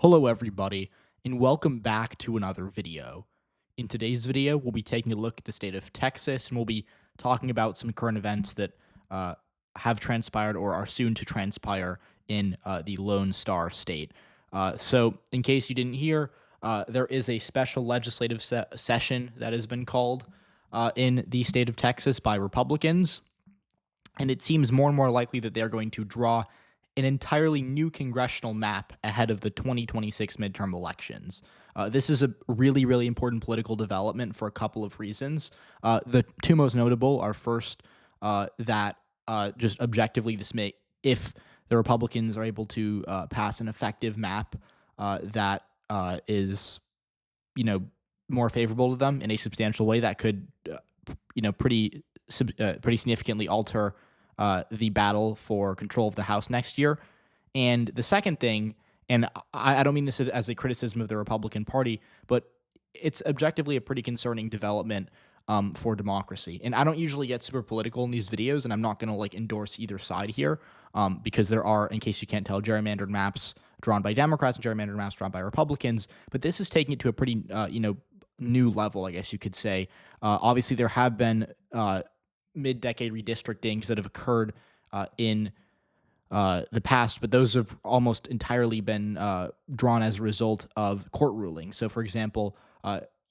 Hello everybody, and welcome back to another video. In today's video, we'll be taking a look at the state of Texas, and we'll be talking about some current events that have transpired or are soon to transpire in the Lone Star State. So, in case you didn't hear, there is a special legislative session that has been called in the state of Texas by Republicans, and it seems more and more likely that they're going to draw an entirely new congressional map ahead of the 2026 midterm elections. This is a really, really important political development for a couple of reasons. The two most notable are first, that just objectively, if the Republicans are able to pass an effective map that is, more favorable to them in a substantial way, that could, pretty significantly alter the battle for control of the House next year. And the second thing, and I don't mean this as a criticism of the Republican Party, but it's objectively a pretty concerning development for democracy. And I don't usually get super political in these videos, and I'm not going to endorse either side here because there are, in case you can't tell, gerrymandered maps drawn by Democrats and gerrymandered maps drawn by Republicans. But this is taking it to a pretty, new level, I guess you could say. Obviously, there have been mid-decade redistrictings that have occurred in the past, but those have almost entirely been drawn as a result of court rulings. So, for example,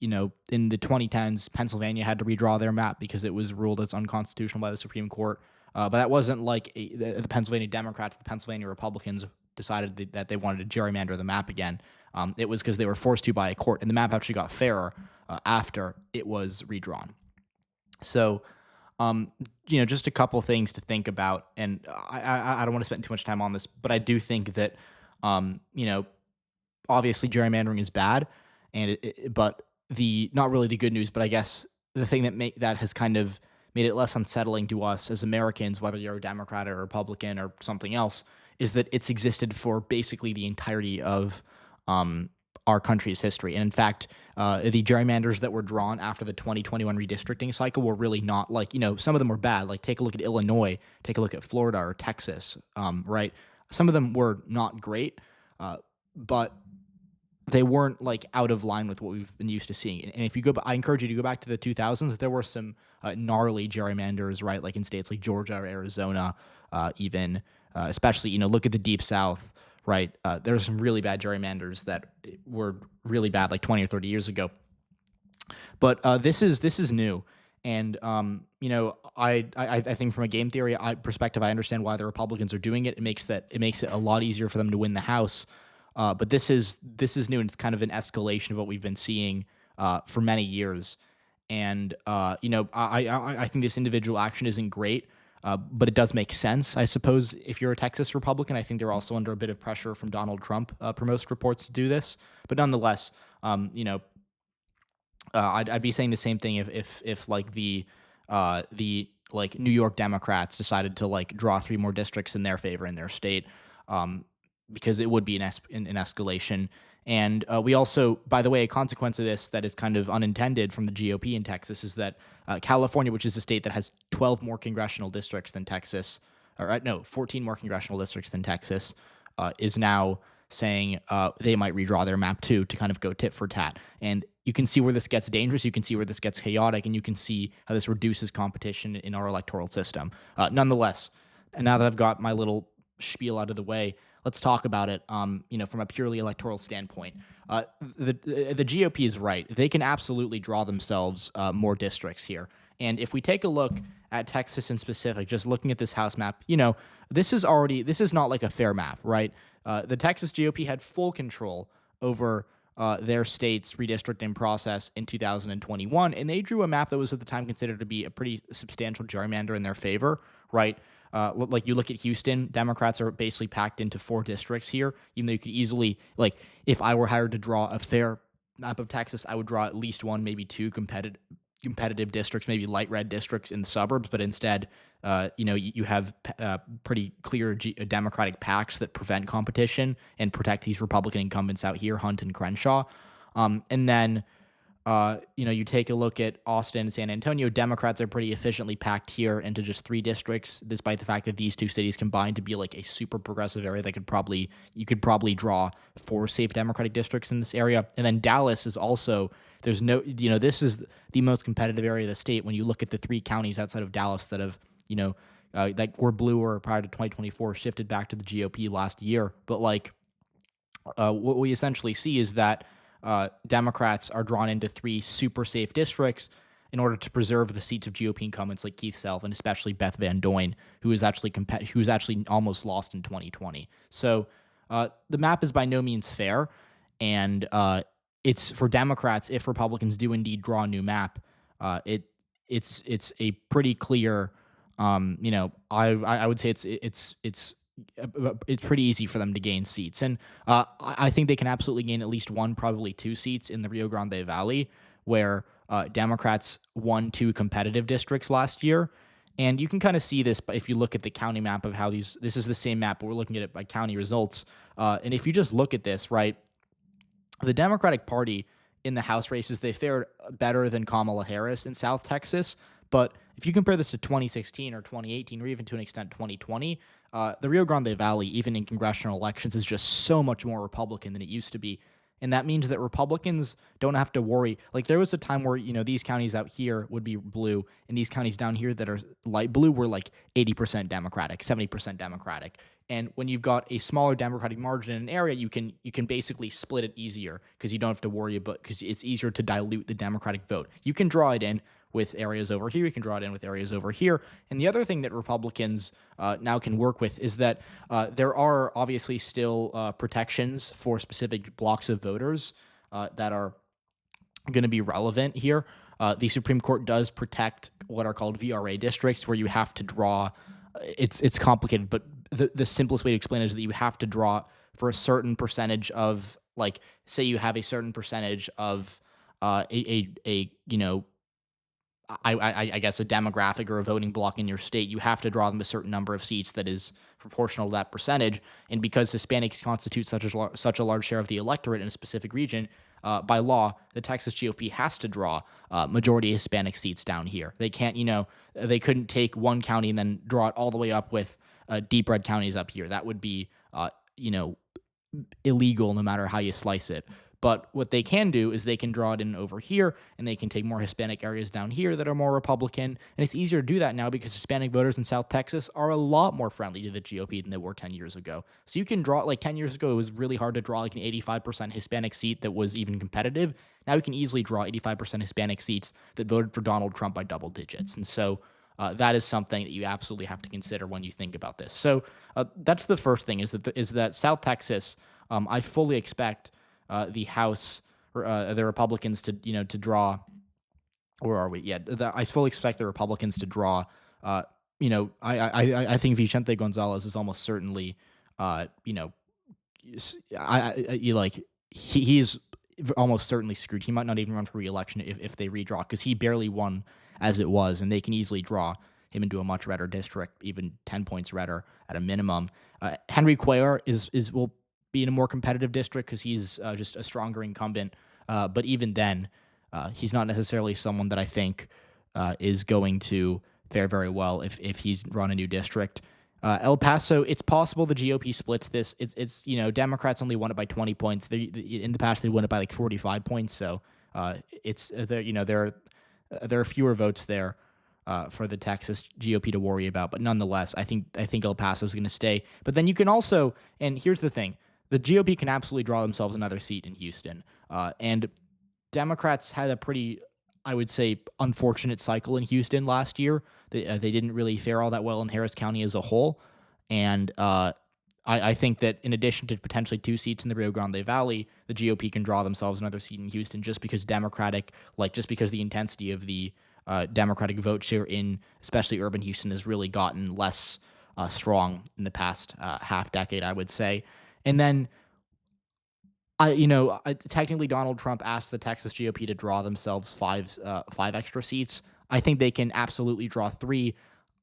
in the 2010s, Pennsylvania had to redraw their map because it was ruled as unconstitutional by the Supreme Court. But that wasn't like the Pennsylvania Democrats, the Pennsylvania Republicans decided that they wanted to gerrymander the map again. It was because they were forced to by a court, and the map actually got fairer after it was redrawn. So, just a couple things to think about, and I don't want to spend too much time on this, but I do think that, obviously gerrymandering is bad, and but not really the good news, but I guess the thing that has kind of made it less unsettling to us as Americans, whether you're a Democrat or a Republican or something else, is that it's existed for basically the entirety of our country's history. And in fact, the gerrymanders that were drawn after the 2021 redistricting cycle were really not some of them were bad. Like, take a look at Illinois, take a look at Florida or Texas, right? Some of them were not great, but they weren't out of line with what we've been used to seeing. And if you I encourage you to go back to the 2000s. There were some gnarly gerrymanders, right? Like in states like Georgia or Arizona, even, especially, look at the Deep South. Right, there's some really bad gerrymanders that were really bad, like 20 or 30 years ago. But this is new, and I think from a game theory perspective, I understand why the Republicans are doing it. It makes it a lot easier for them to win the House. But this is new, and it's kind of an escalation of what we've been seeing for many years. And I think this individual action isn't great. But it does make sense, I suppose, if you're a Texas Republican. I think they're also under a bit of pressure from Donald Trump, per most reports, to do this. But nonetheless, I'd be saying the same thing if the New York Democrats decided to draw 3 more districts in their favor in their state, because it would be an escalation. And we also, by the way, a consequence of this that is kind of unintended from the GOP in Texas is that California, which is a state that has 12 more congressional districts than Texas, 14 more congressional districts than Texas, is now saying they might redraw their map too, to kind of go tit for tat. And you can see where this gets dangerous, you can see where this gets chaotic, and you can see how this reduces competition in our electoral system. Nonetheless, and now that I've got my little spiel out of the way, let's talk about it, from a purely electoral standpoint. The GOP is right. They can absolutely draw themselves more districts here. And if we take a look at Texas in specific, just looking at this House map, this is not like a fair map, right? The Texas GOP had full control over their state's redistricting process in 2021, and they drew a map that was at the time considered to be a pretty substantial gerrymander in their favor, right? Like, you look at Houston, Democrats are basically packed into 4 districts here, even though you could easily, if I were hired to draw a fair map of Texas, I would draw at least 1, maybe 2 competitive districts, maybe light red districts in the suburbs, but instead, you have pretty clear Democratic pacts that prevent competition and protect these Republican incumbents out here, Hunt and Crenshaw. And then You take a look at Austin and San Antonio, Democrats are pretty efficiently packed here into just 3 districts, despite the fact that these 2 cities combined to be like a super progressive area that you could probably draw 4 safe Democratic districts in this area. And then Dallas is also, there's no, this is the most competitive area of the state when you look at the 3 counties outside of Dallas that have, that were blue or prior to 2024 shifted back to the GOP last year. But like, what we essentially see is that Democrats are drawn into 3 super safe districts in order to preserve the seats of GOP incumbents like Keith Self and especially Beth Van Doyen, who is actually almost lost in 2020. So the map is by no means fair, and it's for Democrats. If Republicans do indeed draw a new map, it's a pretty clear. I would say it's pretty easy for them to gain seats. And I think they can absolutely gain at least 1, probably 2 seats in the Rio Grande Valley, where Democrats won 2 competitive districts last year. And you can kind of see this if you look at the county map of how this is the same map, but we're looking at it by county results. And if you just look at this, right, the Democratic Party in the House races, they fared better than Kamala Harris in South Texas. But if you compare this to 2016 or 2018, or even to an extent 2020, the Rio Grande Valley, even in congressional elections, is just so much more Republican than it used to be. And that means that Republicans don't have to worry. Like, there was a time where, these counties out here would be blue, and these counties down here that are light blue were like 80% Democratic, 70% Democratic. And when you've got a smaller Democratic margin in an area, you can basically split it easier because you don't have to worry about, because it's easier to dilute the Democratic vote. You can draw it in with areas over here. You can draw it in with areas over here. And the other thing that Republicans now can work with is that there are obviously still protections for specific blocks of voters that are going to be relevant here. The Supreme Court does protect what are called VRA districts, where you have to draw. It's complicated, but the simplest way to explain it is that you have to draw for a certain percentage of, like, say you have a certain percentage of I guess a demographic or a voting block in your state. You have to draw them a certain number of seats that is proportional to that percentage. And because Hispanics constitute such a large share of the electorate in a specific region, by law, the Texas GOP has to draw majority Hispanic seats down here. They can't, they couldn't take one county and then draw it all the way up with deep red counties up here. That would be, illegal no matter how you slice it. But what they can do is they can draw it in over here, and they can take more Hispanic areas down here that are more Republican. And it's easier to do that now because Hispanic voters in South Texas are a lot more friendly to the GOP than they were 10 years ago. So you can draw, like 10 years ago, it was really hard to draw like an 85% Hispanic seat that was even competitive. Now you can easily draw 85% Hispanic seats that voted for Donald Trump by double digits. And so that is something that you absolutely have to consider when you think about this. So that's the first thing, is that South Texas, I fully expect the House or the Republicans to draw. Where are we? Yeah, I fully expect the Republicans to draw. I think Vicente Gonzalez is almost certainly, he's almost certainly screwed. He might not even run for re-election if they redraw, because he barely won as it was, and they can easily draw him into a much redder district, even 10 points redder at a minimum. Henry Cuellar will be in a more competitive district because he's just a stronger incumbent. But even then, he's not necessarily someone that I think is going to fare very well if he's run a new district. El Paso, it's possible the GOP splits this. It's Democrats only won it by 20 points. In the past, they won it by like 45 points. So there are fewer votes there for the Texas GOP to worry about. But nonetheless, I think El Paso is going to stay. But then you can also, and here's the thing, the GOP can absolutely draw themselves another seat in Houston. And Democrats had a pretty, I would say, unfortunate cycle in Houston last year. They didn't really fare all that well in Harris County as a whole. And I think that in addition to potentially 2 seats in the Rio Grande Valley, the GOP can draw themselves another seat in Houston just because the intensity of the Democratic vote share in especially urban Houston has really gotten less strong in the past half decade, I would say. And then, technically Donald Trump asked the Texas GOP to draw themselves 5 extra seats. I think they can absolutely draw 3.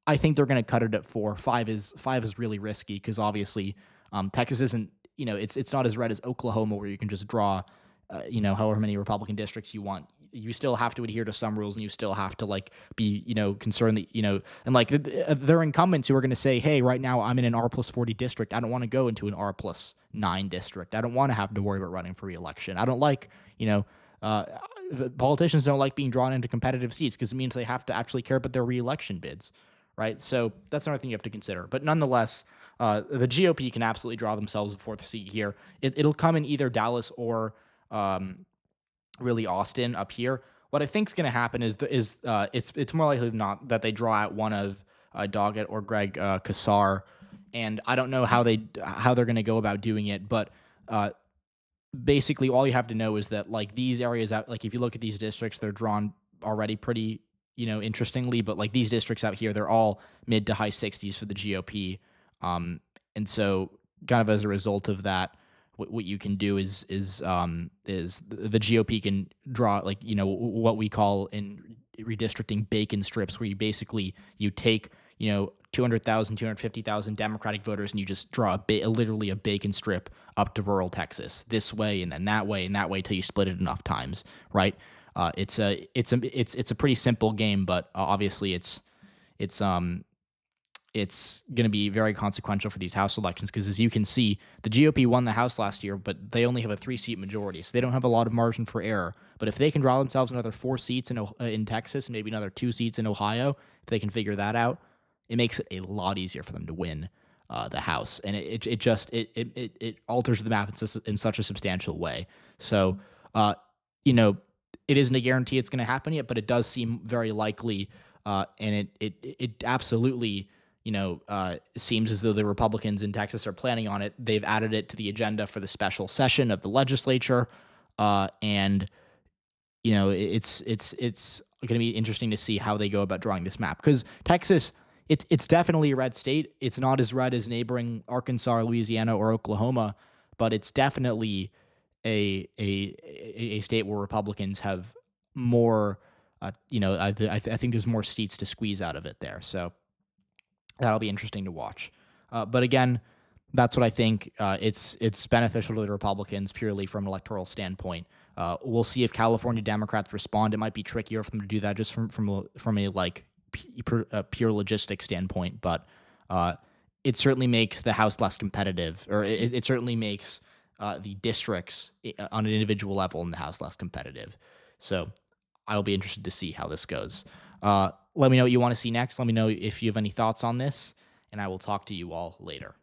I think they're going to cut it at 4. 5 is really risky because obviously Texas isn't, it's not as red as Oklahoma where you can just draw, however many Republican districts you want. you still have to adhere to some rules, and you still have to like be, concerned that, and like there are incumbents who are going to say, hey, right now I'm in an R+40 district. I don't want to go into an R+9 district. I don't want to have to worry about running for re-election. I don't like, the politicians don't like being drawn into competitive seats because it means they have to actually care about their re-election bids, right? So that's another thing you have to consider. But nonetheless, the GOP can absolutely draw themselves a fourth seat here. It'll come in either Dallas or really Austin up here. What I think is going to happen is it's more likely than not that they draw out one of Doggett or Greg Casar, and I don't know how they're going to go about doing it, but basically all you have to know is that like these areas out, like if you look at these districts, they're drawn already pretty interestingly, but like these districts out here, they're all mid to high 60s for the GOP, and so kind of as a result of that, what you can do is the GOP can draw like what we call in redistricting bacon strips, where you take 200,000, 250,000 Democratic voters, and you just draw literally a bacon strip up to rural Texas, this way and then that way and that way till you split it enough times, right? It's a pretty simple game, but obviously it's going to be very consequential for these House elections because, as you can see, the GOP won the House last year, but they only have a 3-seat majority, so they don't have a lot of margin for error. But if they can draw themselves another 4 seats in Texas and maybe another 2 seats in Ohio, if they can figure that out, it makes it a lot easier for them to win the House, and it alters the map in such a substantial way. So, it isn't a guarantee it's going to happen yet, but it does seem very likely, and it absolutely seems as though the Republicans in Texas are planning on it. They've added it to the agenda for the special session of the legislature, and it's going to be interesting to see how they go about drawing this map, because Texas, it's definitely a red state. It's not as red as neighboring Arkansas, Louisiana, or Oklahoma, but it's definitely a state where Republicans have more. I think there's more seats to squeeze out of it there. So that'll be interesting to watch. But again, that's what I think. It's beneficial to the Republicans purely from an electoral standpoint. We'll see if California Democrats respond. It might be trickier for them to do that just from a pure logistic standpoint. But it certainly makes the House less competitive, or it certainly makes the districts on an individual level in the House less competitive. So I'll be interested to see how this goes. Let me know what you want to see next. Let me know if you have any thoughts on this, and I will talk to you all later.